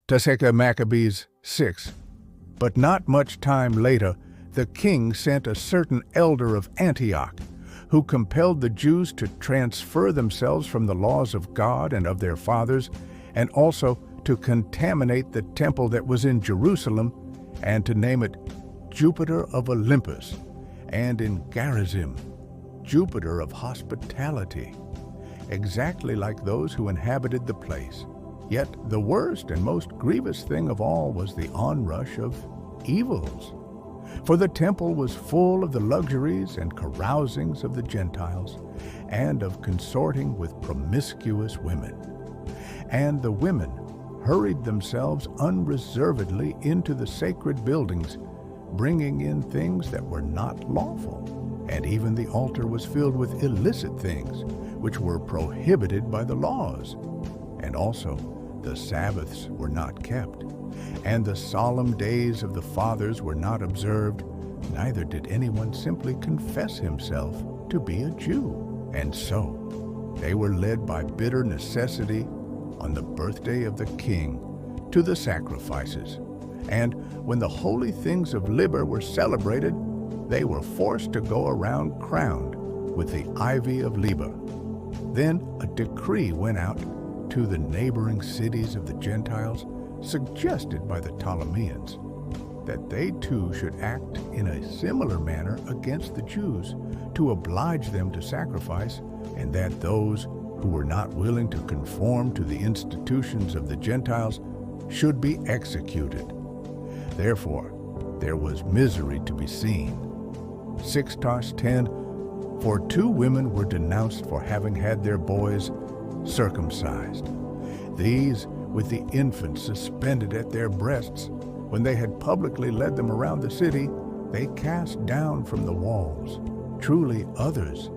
Maccabees 6. But not much time later, the king sent a certain elder of Antioch, who compelled the Jews to transfer themselves from the laws of God and of their fathers, and also to contaminate the temple that was in Jerusalem, and to name it Jupiter of Olympus, and in Garizim, Jupiter of hospitality, exactly like those who inhabited the place. Yet the worst and most grievous thing of all was the onrush of evils. For the temple was full of the luxuries and carousings of the Gentiles, and of consorting with promiscuous women. And the women hurried themselves unreservedly into the sacred buildings, bringing in things that were not lawful. And even the altar was filled with illicit things, which were prohibited by the laws. And also the sabbaths were not kept, and the solemn days of the fathers were not observed, neither did anyone simply confess himself to be a Jew. And so they were led by bitter necessity on the birthday of the king to the sacrifices. And when the holy things of Liber were celebrated, they were forced to go around crowned with the ivy of Liber. Then a decree went out to the neighboring cities of the Gentiles, suggested by the Ptolemeans, that they too should act in a similar manner against the Jews, to oblige them to sacrifice, and that those who were not willing to conform to the institutions of the Gentiles should be executed. Therefore, there was misery to be seen. 6-10, for 2 women were denounced for having had their boys circumcised. These, with the infants suspended at their breasts, when they had publicly led them around the city, they cast down from the walls. Truly others,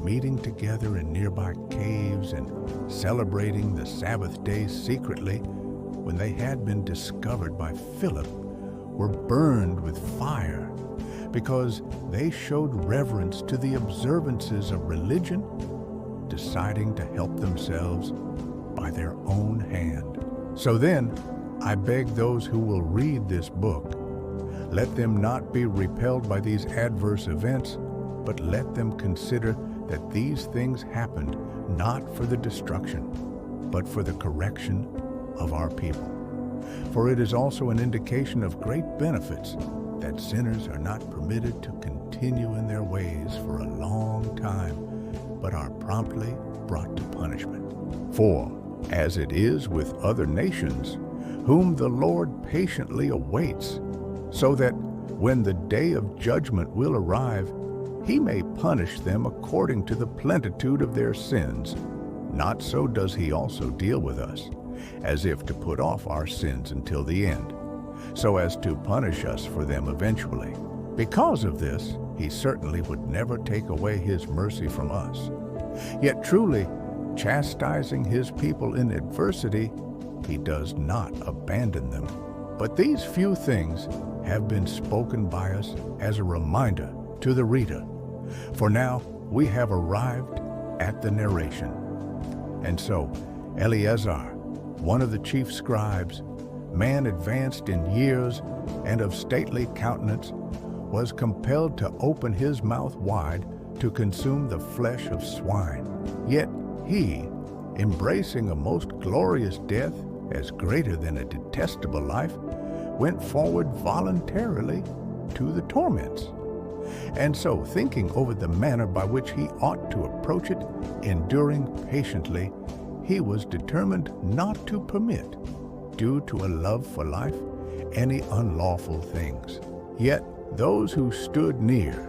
meeting together in nearby caves and celebrating the Sabbath day secretly, when they had been discovered by Philip, were burned with fire, because they showed reverence to the observances of religion, deciding to help themselves by their own hand. So then, I beg those who will read this book, let them not be repelled by these adverse events, but let them consider that these things happened not for the destruction, but for the correction of our people. For it is also an indication of great benefits that sinners are not permitted to continue in their ways for a long time, but are promptly brought to punishment. For, as it is with other nations, whom the Lord patiently awaits, so that when the day of judgment will arrive, he may punish them according to the plentitude of their sins, not so does he also deal with us, as if to put off our sins until the end, so as to punish us for them eventually. Because of this, he certainly would never take away his mercy from us. Yet truly, chastising his people in adversity, he does not abandon them. But these few things have been spoken by us as a reminder to the reader. For now we have arrived at the narration. And so Eleazar, one of the chief scribes, man advanced in years and of stately countenance, was compelled to open his mouth wide to consume the flesh of swine. Yet he, embracing a most glorious death as greater than a detestable life, went forward voluntarily to the torments. And so, thinking over the manner by which he ought to approach it, enduring patiently, he was determined not to permit, due to a love for life, any unlawful things. Yet those who stood near,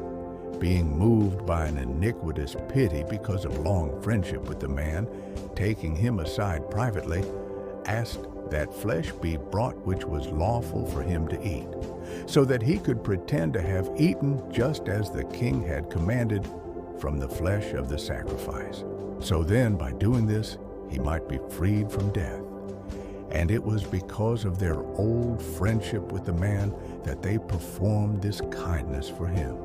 being moved by an iniquitous pity because of long friendship with the man, taking him aside privately, asked that flesh be brought which was lawful for him to eat, so that he could pretend to have eaten just as the king had commanded from the flesh of the sacrifice. So then, by doing this, he might be freed from death. And it was because of their old friendship with the man that they performed this kindness for him.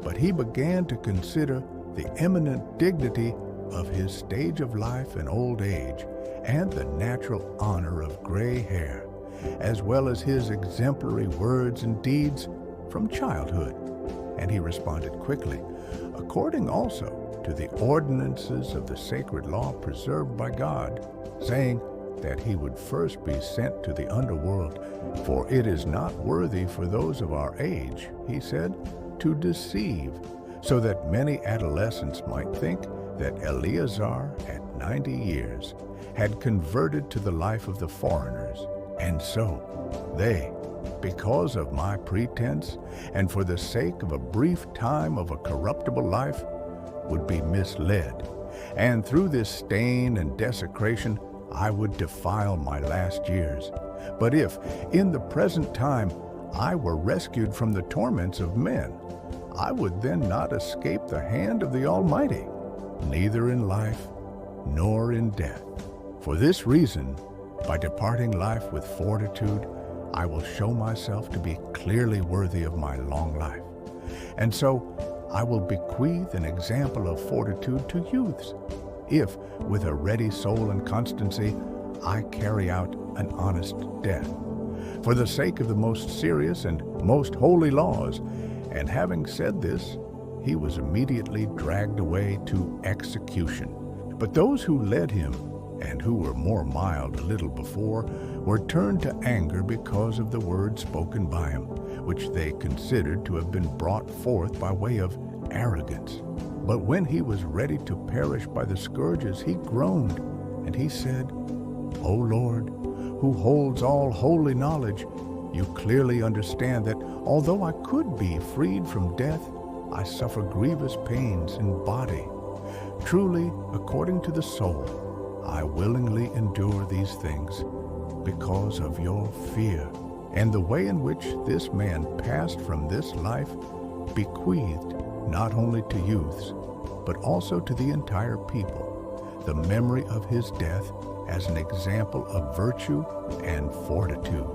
But he began to consider the eminent dignity of his stage of life and old age, and the natural honor of gray hair, as well as his exemplary words and deeds from childhood. And he responded quickly, according also to the ordinances of the sacred law preserved by God, saying that he would first be sent to the underworld. For it is not worthy for those of our age, he said, to deceive, so that many adolescents might think that Eleazar at 90 years had converted to the life of the foreigners. And so they, because of my pretense and for the sake of a brief time of a corruptible life, would be misled. And through this stain and desecration, I would defile my last years. But if, in the present time, I were rescued from the torments of men, I would then not escape the hand of the Almighty, neither in life nor in death. For this reason, by departing life with fortitude, I will show myself to be clearly worthy of my long life. And so I will bequeath an example of fortitude to youths, if, with a ready soul and constancy, I carry out an honest death, for the sake of the most serious and most holy laws. And having said this, he was immediately dragged away to execution. But those who led him, and who were more mild a little before, were turned to anger because of the word spoken by him, which they considered to have been brought forth by way of arrogance. But when he was ready to perish by the scourges, he groaned, and he said, O Lord, who holds all holy knowledge, you clearly understand that although I could be freed from death, I suffer grievous pains in body. Truly, according to the soul, I willingly endure these things because of your fear. And the way in which this man passed from this life bequeathed not only to youths, but also to the entire people, the memory of his death as an example of virtue and fortitude.